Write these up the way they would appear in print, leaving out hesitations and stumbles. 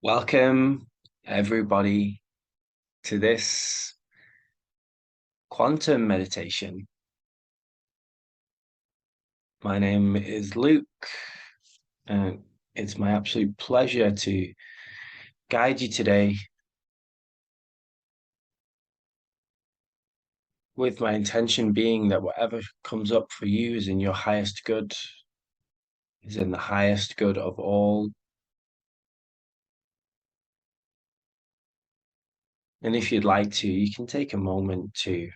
Welcome, everybody, to this quantum meditation. My name is Luke, and it's my absolute pleasure to guide you today with my intention being that whatever comes up for you is in your highest good, is in the highest good of all. And if you'd like to, you can take a moment to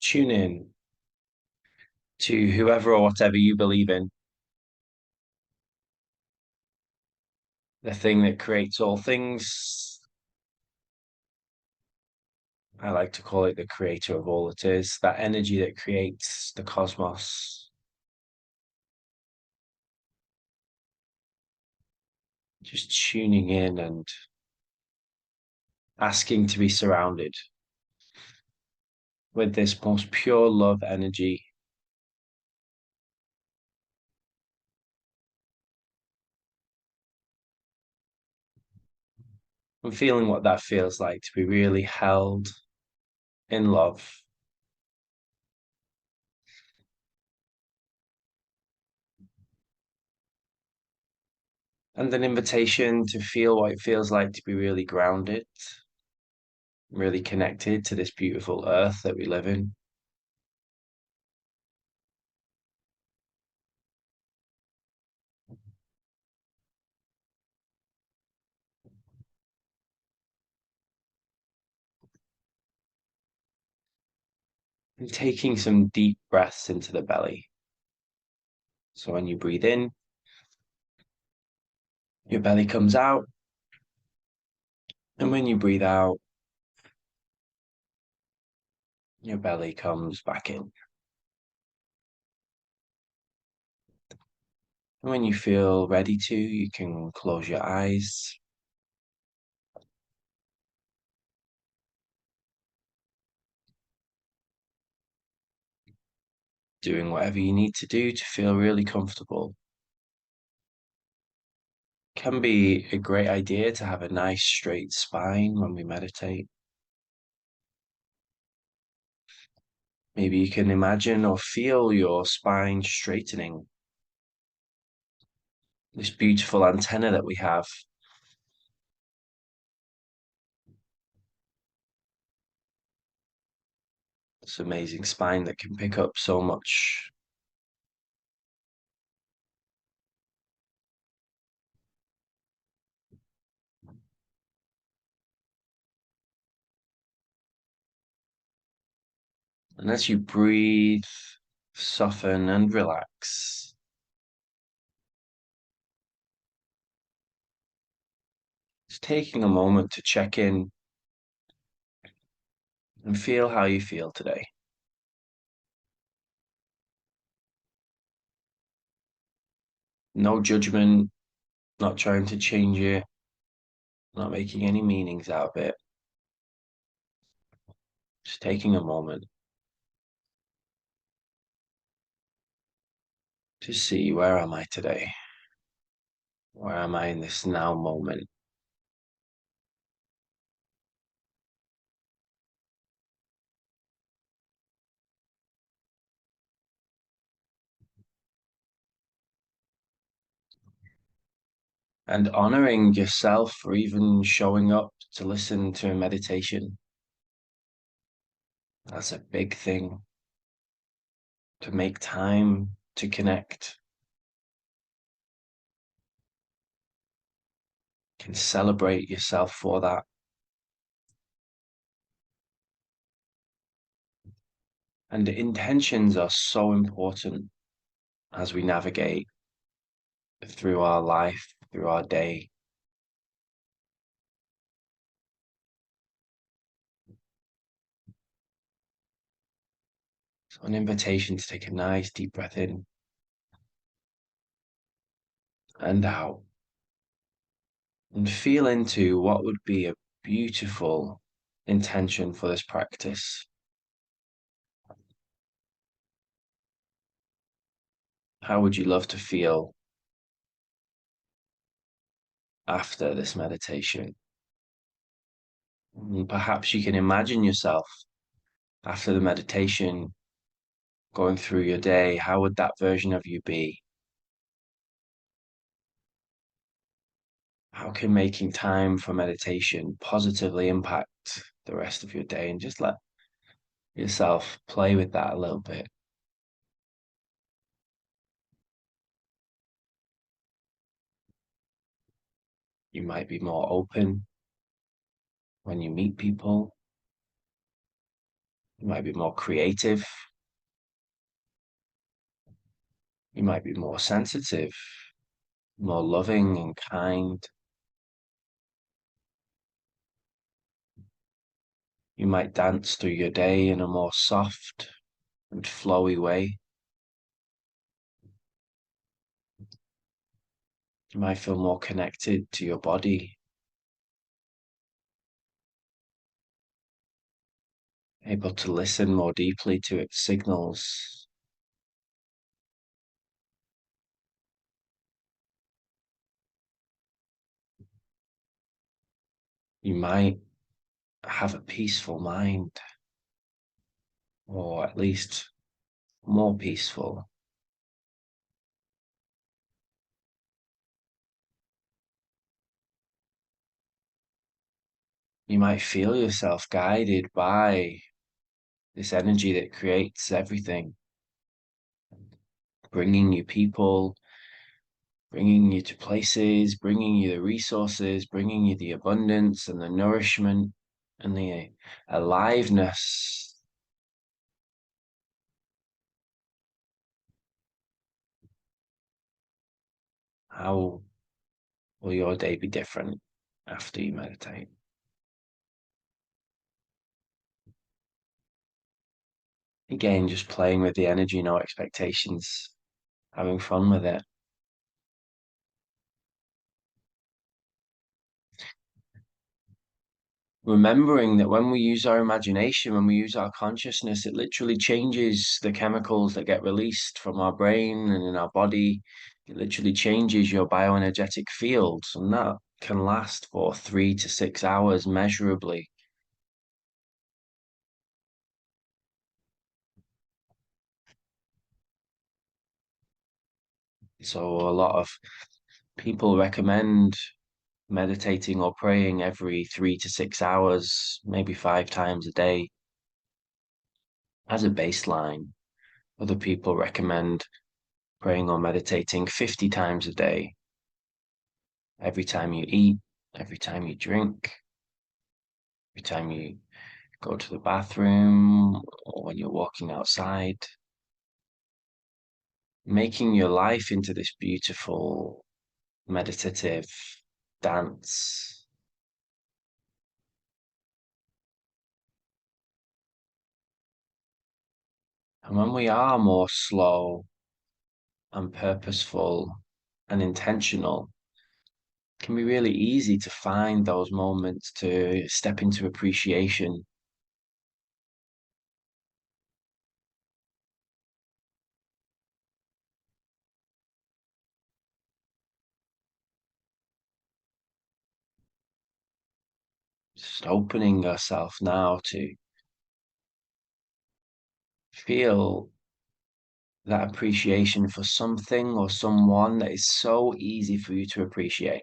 tune in to whoever or whatever you believe in, the thing that creates all things. I like to call it the creator of all it is, that energy that creates the cosmos. Just tuning in and asking to be surrounded with this most pure love energy. And feeling what that feels like to be really held in love. And an invitation to feel what it feels like to be really grounded, really connected to this beautiful earth that we live in. And taking some deep breaths into the belly. So when you breathe in, your belly comes out. And when you breathe out, your belly comes back in. And when you feel ready to, you can close your eyes. Doing whatever you need to do to feel really comfortable. Can be a great idea to have a nice straight spine when we meditate. Maybe you can imagine or feel your spine straightening. This beautiful antenna that we have. This amazing spine that can pick up so much. And as you breathe, soften and relax. Just taking a moment to check in and feel how you feel today. No judgment, not trying to change it, not making any meanings out of it. Just taking a moment to see, where am I today? Where am I in this now moment? And honoring yourself for even showing up to listen to a meditation. That's a big thing. To make time to connect. You can celebrate yourself for that. And intentions are so important as we navigate through our life, through our day. So an invitation to take a nice deep breath in and out and feel into what would be a beautiful intention for this practice. How would you love to feel after this meditation. And perhaps you can imagine yourself after the meditation going through your day. How would that version of you be? How can making time for meditation positively impact the rest of your day? And just let yourself play with that a little bit. You might be more open when you meet people. You might be more creative. You might be more sensitive, more loving and kind. You might dance through your day in a more soft and flowy way. You might feel more connected to your body, able to listen more deeply to its signals. You might have a peaceful mind, or at least more peaceful. You might feel yourself guided by this energy that creates everything, bringing you people, bringing you to places, bringing you the resources, bringing you the abundance and the nourishment and the aliveness. How will your day be different after you meditate? Again, just playing with the energy, no expectations, having fun with it. Remembering that when we use our imagination, when we use our consciousness, it literally changes the chemicals that get released from our brain and in our body. It literally changes your bioenergetic fields, and that can last for 3 to 6 hours measurably. So a lot of people recommend meditating or praying every 3 to 6 hours, maybe 5 times a day as a baseline. Other people recommend praying or meditating 50 times a day, every time you eat, every time you drink, every time you go to the bathroom, or when you're walking outside, making your life into this beautiful meditative dance. And when we are more slow and purposeful and intentional, it can be really easy to find those moments to step into appreciation. Just opening yourself now to feel that appreciation for something or someone that is so easy for you to appreciate.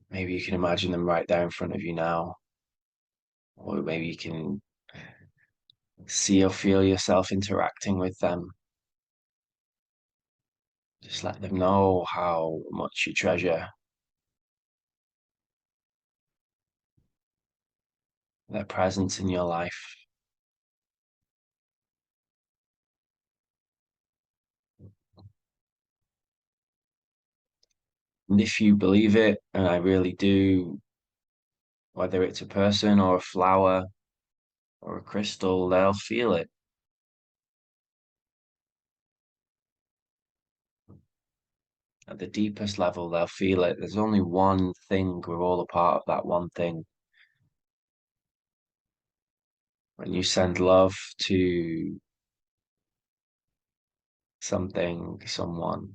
Maybe you can imagine them right there in front of you now, or maybe you can see or feel yourself interacting with them. Just let them know how much you treasure their presence in your life. And if you believe it, and I really do, whether it's a person or a flower or a crystal, they'll feel it. At the deepest level, they'll feel it. There's only one thing. We're all a part of that one thing. When you send love to something, someone.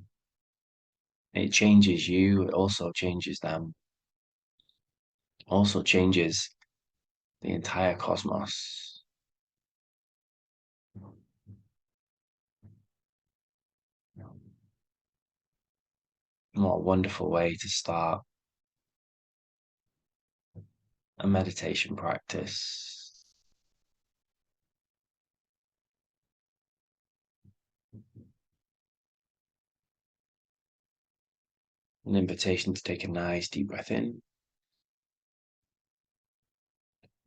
It changes you, it also changes them, also changes the entire cosmos. What a wonderful way to start a meditation practice. An invitation to take a nice deep breath in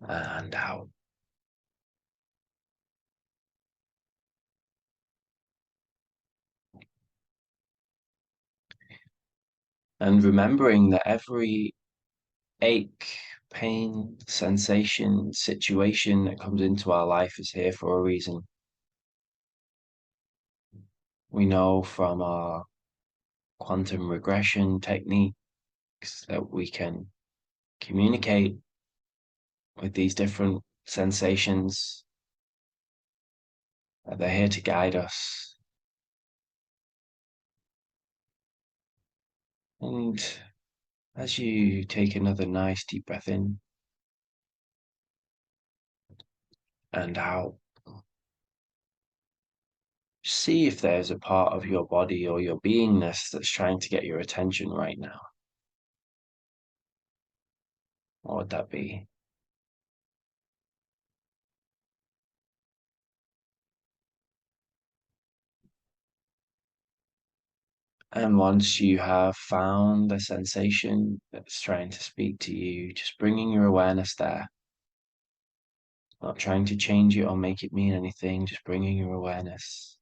and out. And remembering that every ache, pain, sensation, situation that comes into our life is here for a reason. We know from our quantum regression techniques that we can communicate with these different sensations, that they're here to guide us. And as you take another nice deep breath in and out, see if there's a part of your body or your beingness that's trying to get your attention right now. What would that be? And once you have found a sensation that's trying to speak to you, just bringing your awareness there, not trying to change it or make it mean anything, just bringing your awareness,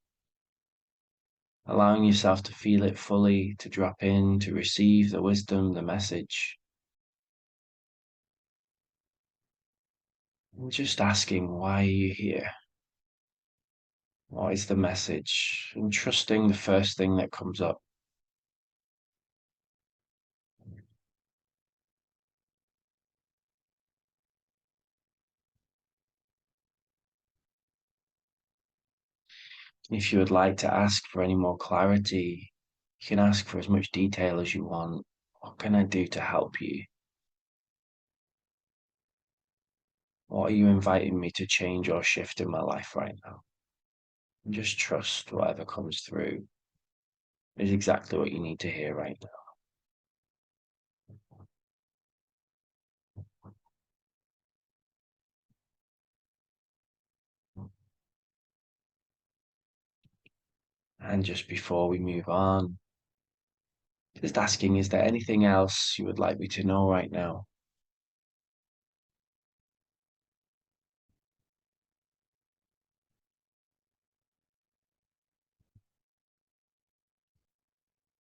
allowing yourself to feel it fully, to drop in, to receive the wisdom, the message, and just asking, why are you here? What is the message? And trusting the first thing that comes up. If you would like to ask for any more clarity, you can ask for as much detail as you want. What can I do to help you? What are you inviting me to change or shift in my life right now? And just trust whatever comes through is exactly what you need to hear right now. And just before we move on, just asking, is there anything else you would like me to know right now?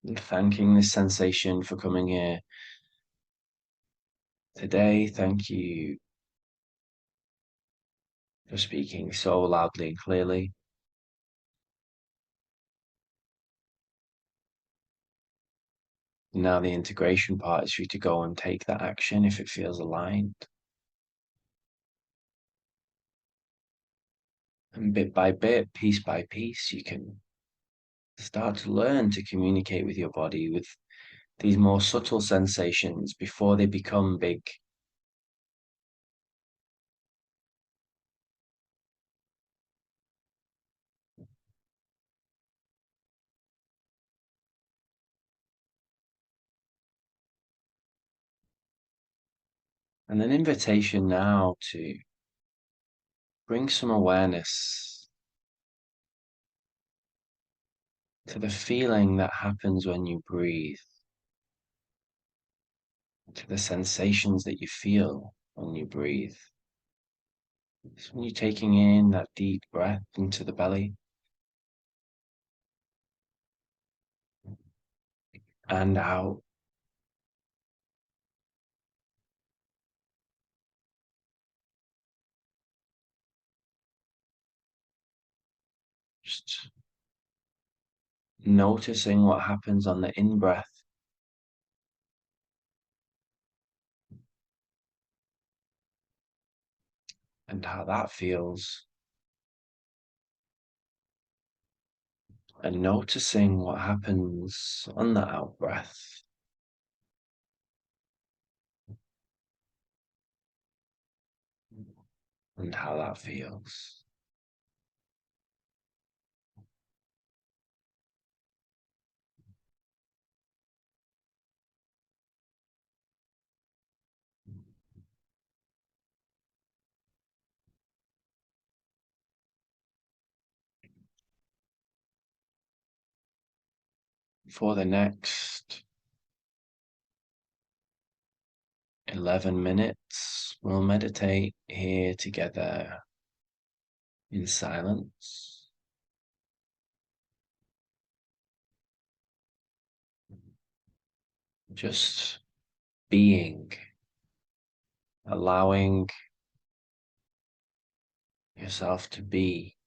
And thanking this sensation for coming here today. Thank you for speaking so loudly and clearly. Now the integration part is for you to go and take that action if it feels aligned. And bit by bit, piece by piece, you can start to learn to communicate with your body with these more subtle sensations before they become big. And an invitation now to bring some awareness to the feeling that happens when you breathe, to the sensations that you feel when you breathe. So when you're taking in that deep breath into the belly and out, just noticing what happens on the in-breath and how that feels and noticing what happens on the out breath and how that feels. For the next 11 minutes, we'll meditate here together in silence, just being, allowing yourself to be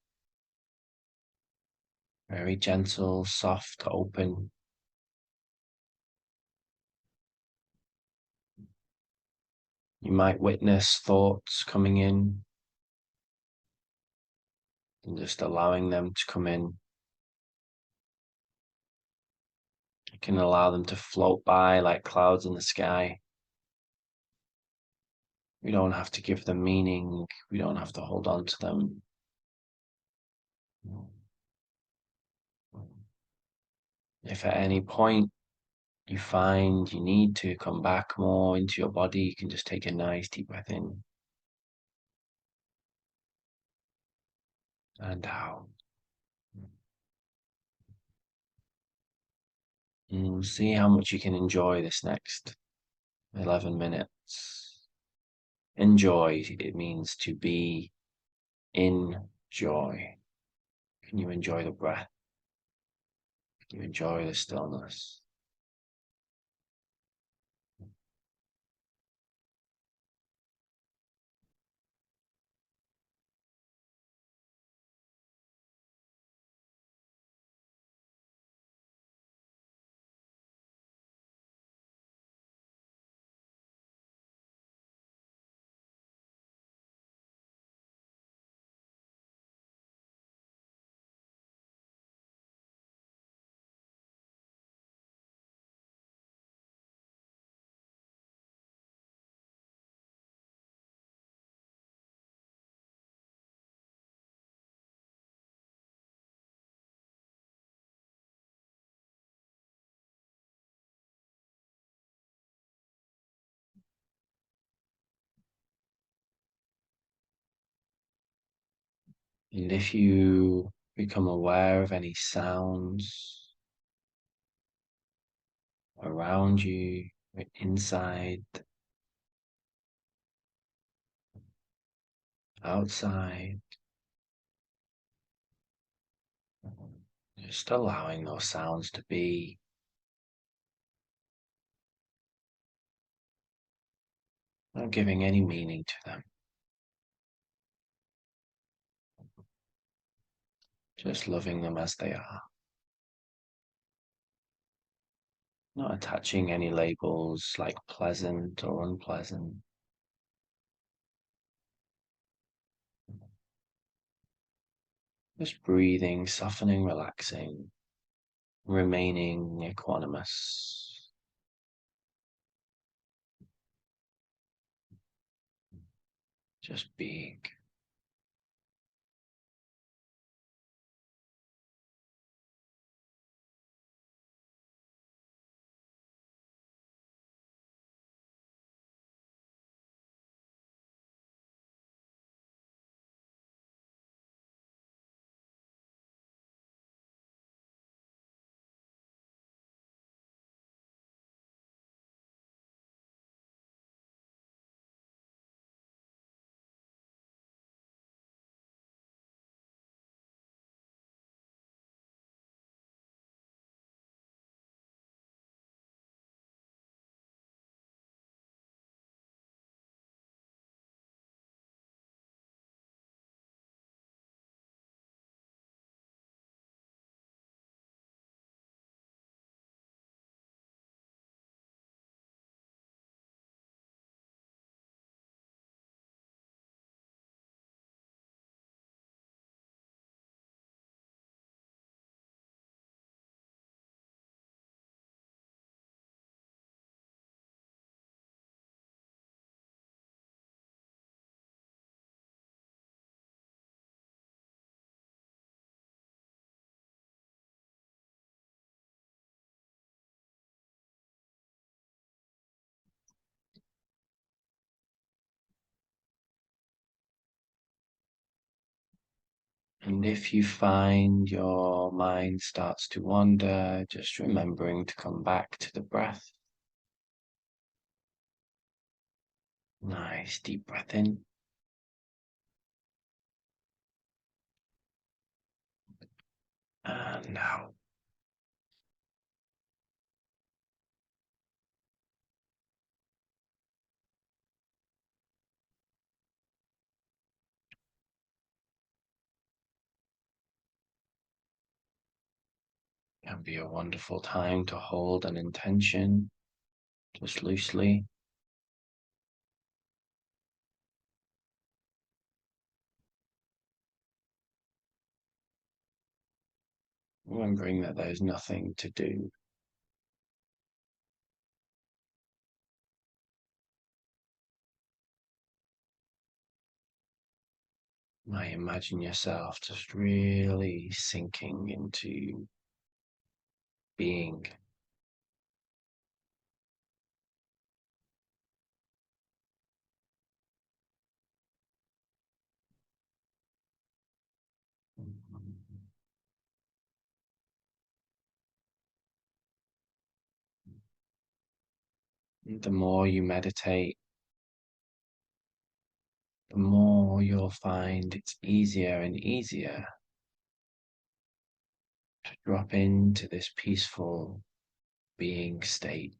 very gentle, soft, open. You might witness thoughts coming in and just allowing them to come in. You can allow them to float by like clouds in the sky. We don't have to give them meaning. We don't have to hold on to them. If at any point you find you need to come back more into your body, you can just take a nice deep breath in and out. And see how much you can enjoy this next 11 minutes. Enjoy, it means to be in joy. Can you enjoy the breath? Can you enjoy the stillness? And if you become aware of any sounds around you, inside, outside, just allowing those sounds to be, not giving any meaning to them, just loving them as they are, not attaching any labels like pleasant or unpleasant. Just breathing, softening, relaxing, remaining equanimous. Just being. And if you find your mind starts to wander, just remembering to come back to the breath. Nice deep breath in and out. Can be a wonderful time to hold an intention just loosely. Remembering that there's nothing to do. You might imagine yourself just really sinking into being. The more you meditate, the more you'll find it's easier and easier to drop into this peaceful being state.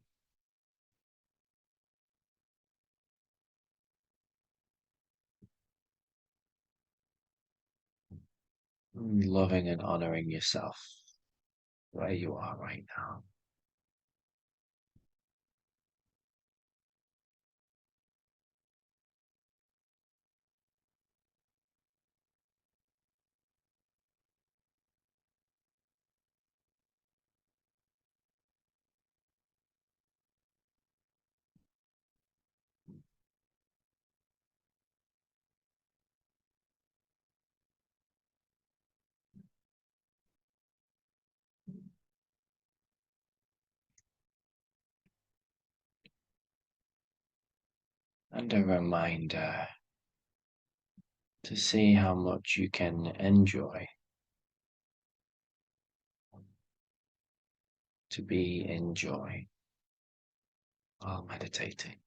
Loving and honoring yourself where you are right now. And a reminder to see how much you can enjoy to be in joy while meditating.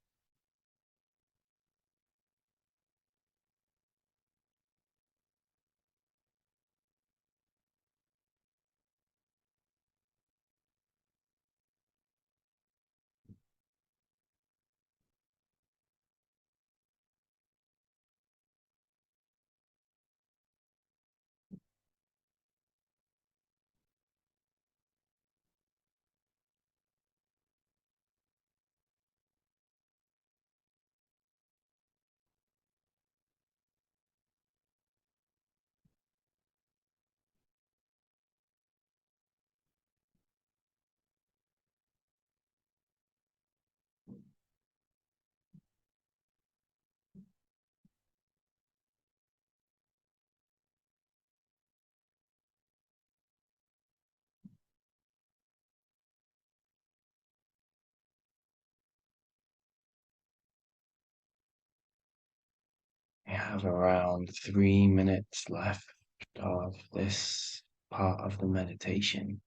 We have around 3 minutes left of this part of the meditation.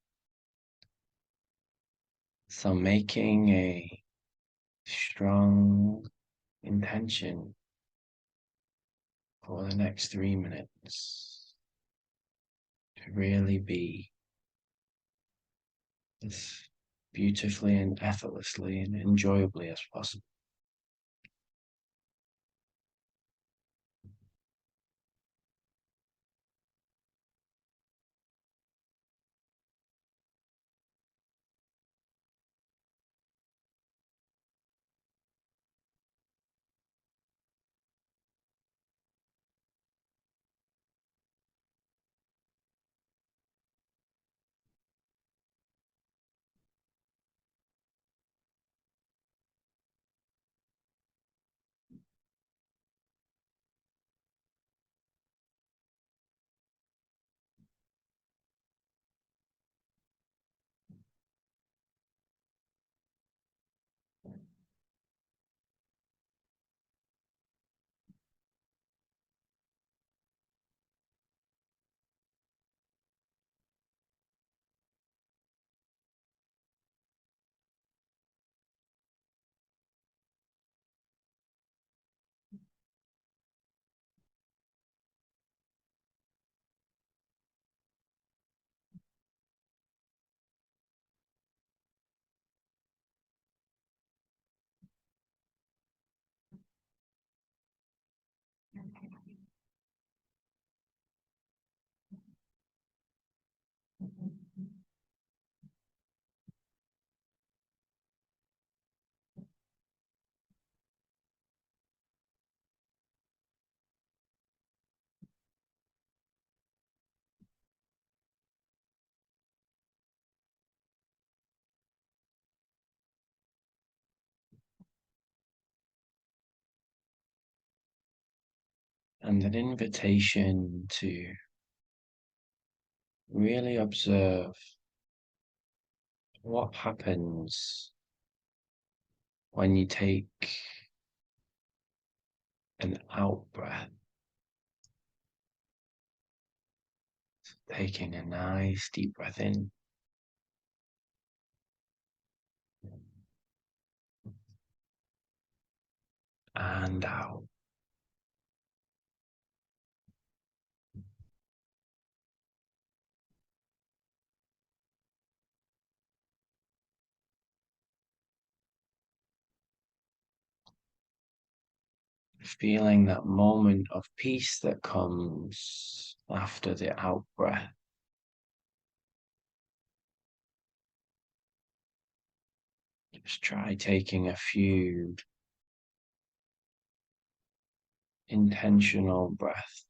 So making a strong intention for the next 3 minutes to really be as beautifully and effortlessly and enjoyably as possible. and an invitation to really observe what happens when you take an out breath, taking a nice deep breath in and out. Feeling that moment of peace that comes after the out breath. Just try taking a few intentional breaths.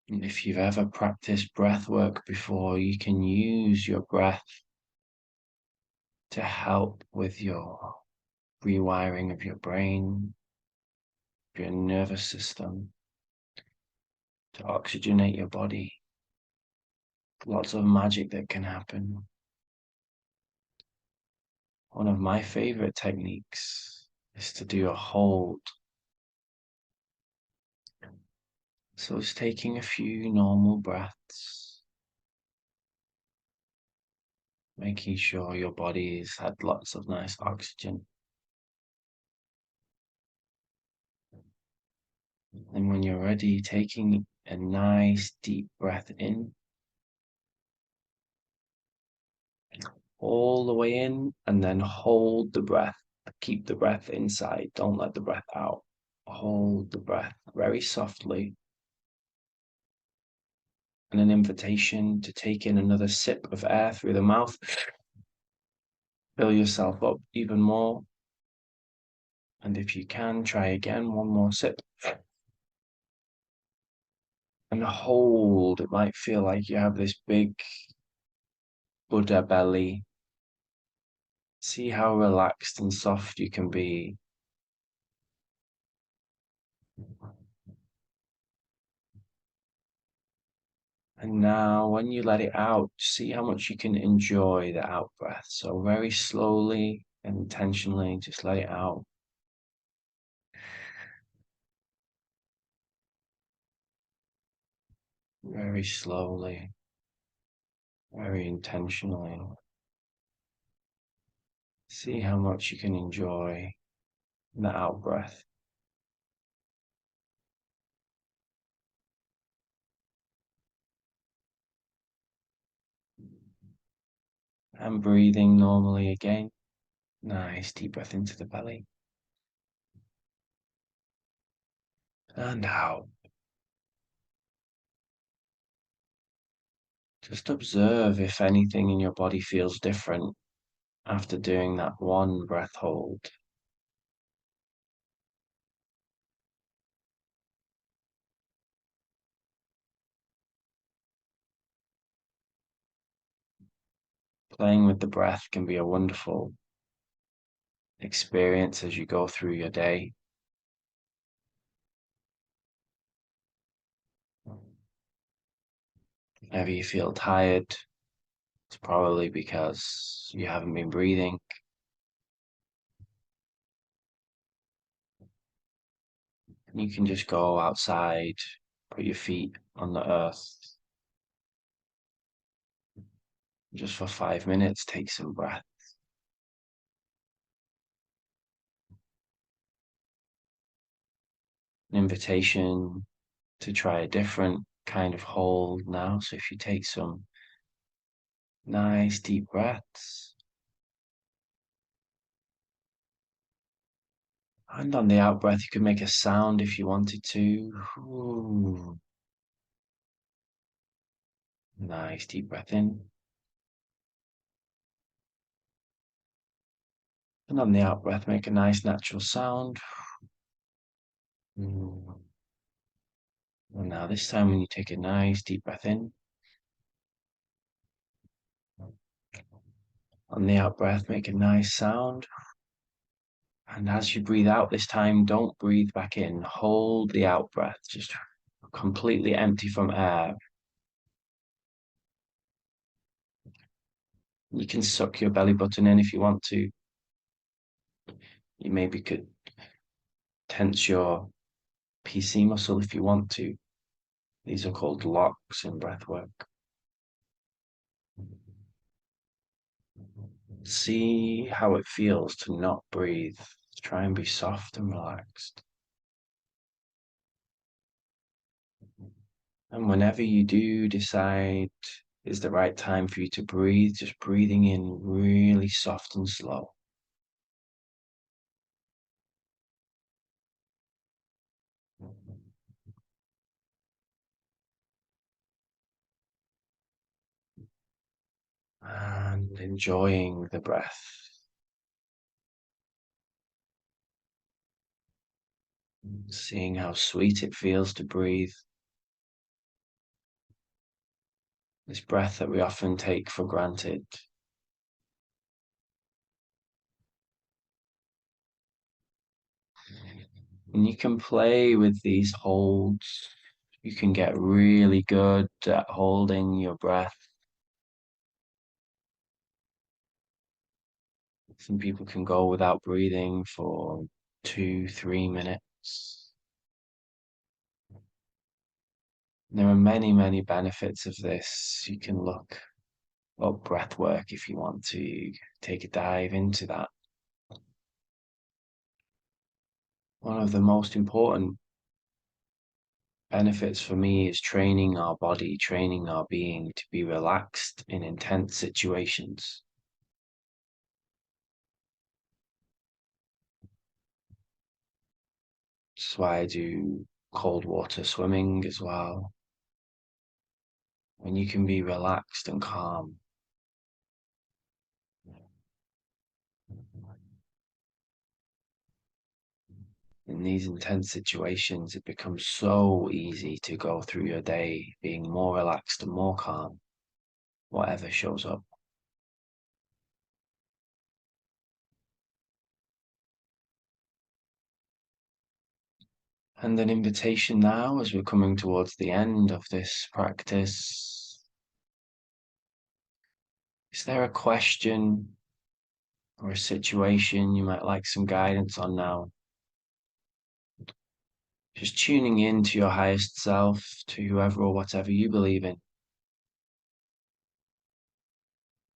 And if you've ever practiced breath work before, you can use your breath to help with your rewiring of your brain, your nervous system, to oxygenate your body. Lots of magic that can happen. One of my favorite techniques is to do a hold. So it's taking a few normal breaths, making sure your body's had lots of nice oxygen. And when you're ready, taking a nice deep breath in, all the way in, and then hold the breath. Keep the breath inside, don't let the breath out. Hold the breath very softly. And an invitation to take in another sip of air through the mouth. Fill yourself up even more. And if you can, try again, one more sip. And hold. It might feel like you have this big Buddha belly. See how relaxed and soft you can be. And now, when you let it out, see how much you can enjoy the out breath. So very slowly and intentionally, just let it out. Very slowly, very intentionally. See how much you can enjoy the out breath. And breathing normally again. Nice deep breath into the belly. And out. Just observe if anything in your body feels different after doing that one breath hold. Playing with the breath can be a wonderful experience as you go through your day. Whenever you feel tired, it's probably because you haven't been breathing. And you can just go outside, put your feet on the earth. Just for 5 minutes, take some breath. An invitation to try a different kind of hold now. So if you take some nice deep breaths, And on the out breath, you can make a sound if you wanted to. Ooh. Nice deep breath in. And on the out breath, make a nice natural sound. Mm. And now this time when you take a nice deep breath in, on the out breath, make a nice sound. And as you breathe out this time, don't breathe back in. Hold the out breath, just completely empty from air. You can suck your belly button in if you want to. You maybe could tense your PC muscle if you want to. These are called locks in breathwork. See how it feels to not breathe. Try and be soft and relaxed. And whenever you do decide is the right time for you to breathe, just breathing in really soft and slow. And enjoying the breath. Seeing how sweet it feels to breathe. This breath that we often take for granted. And you can play with these holds. You can get really good at holding your breath. Some people can go without breathing for 2, 3 minutes. There are many, many benefits of this. You can look up breath work if you want to take a dive into that. One of the most important benefits for me is training our body, training our being to be relaxed in intense situations. That's why I do cold water swimming as well. When you can be relaxed and calm. In these intense situations, it becomes so easy to go through your day being more relaxed and more calm, whatever shows up. And an invitation now as we're coming towards the end of this practice. Is there a question or a situation you might like some guidance on now? Just tuning in to your highest self, to whoever or whatever you believe in.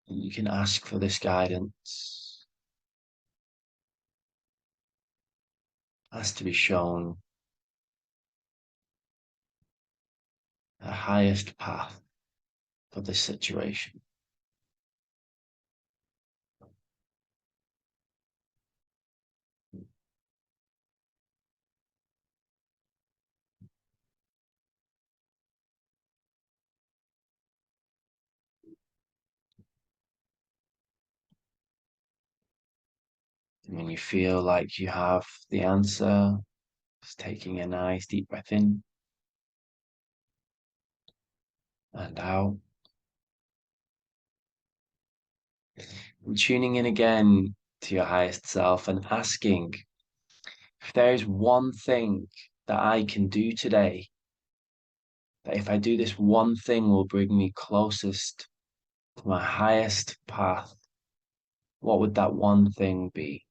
You can ask for this guidance. Ask to be shown the highest path for this situation. And when you feel like you have the answer, just taking a nice deep breath in and out. And tuning in again to your highest self and asking if there is one thing that I can do today, that if I do this one thing will bring me closest to my highest path, what would that one thing be?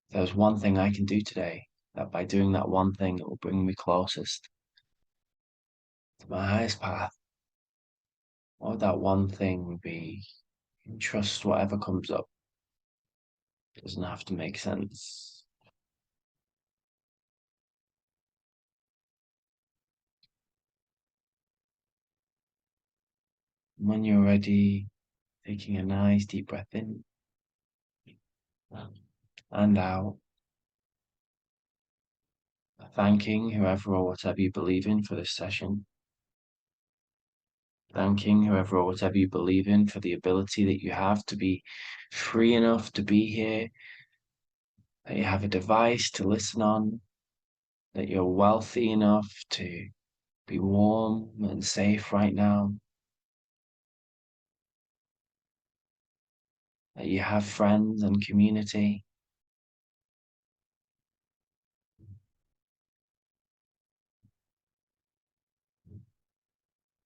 If there's one thing I can do today, that by doing that one thing, it will bring me closest to my highest path, what would that one thing be? And trust whatever comes up. It doesn't have to make sense. When you're ready, taking a nice deep breath in and out, thanking whoever or whatever you believe in for this session, thanking whoever or whatever you believe in for the ability that you have to be free enough to be here, that you have a device to listen on, that you're wealthy enough to be warm and safe right now, that you have friends and community.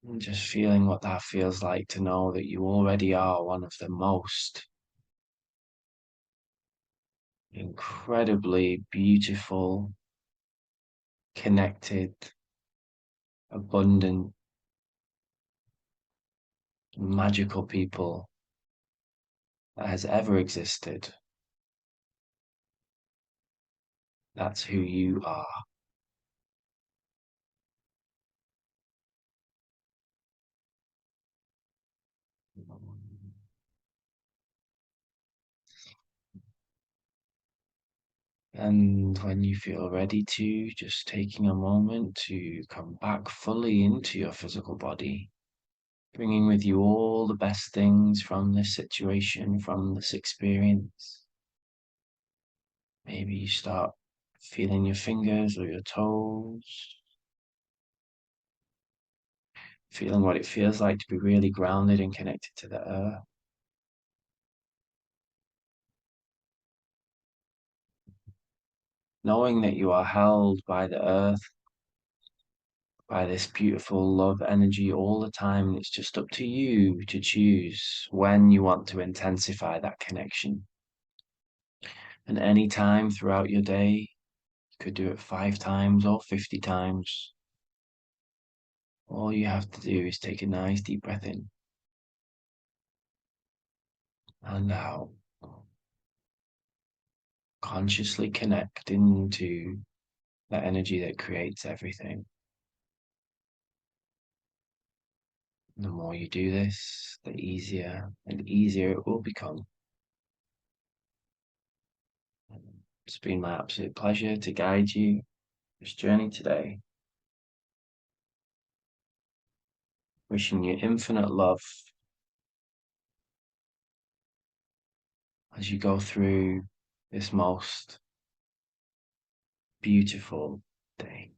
And just feeling what that feels like to know that you already are one of the most incredibly beautiful, connected, abundant, magical people that has ever existed. That's who you are. And when you feel ready to, just taking a moment to come back fully into your physical body, bringing with you all the best things from this situation, from this experience. Maybe you start feeling your fingers or your toes, feeling what it feels like to be really grounded and connected to the earth. Knowing that you are held by the earth, by this beautiful love energy all the time. It's just up to you to choose when you want to intensify that connection. And any time throughout your day, you could do it 5 times or 50 times. All you have to do is take a nice deep breath in and out. Consciously connect into the energy that creates everything. The more you do this, the easier and easier it will become. It's been my absolute pleasure to guide you this journey today. Wishing you infinite love as you go through this most beautiful day.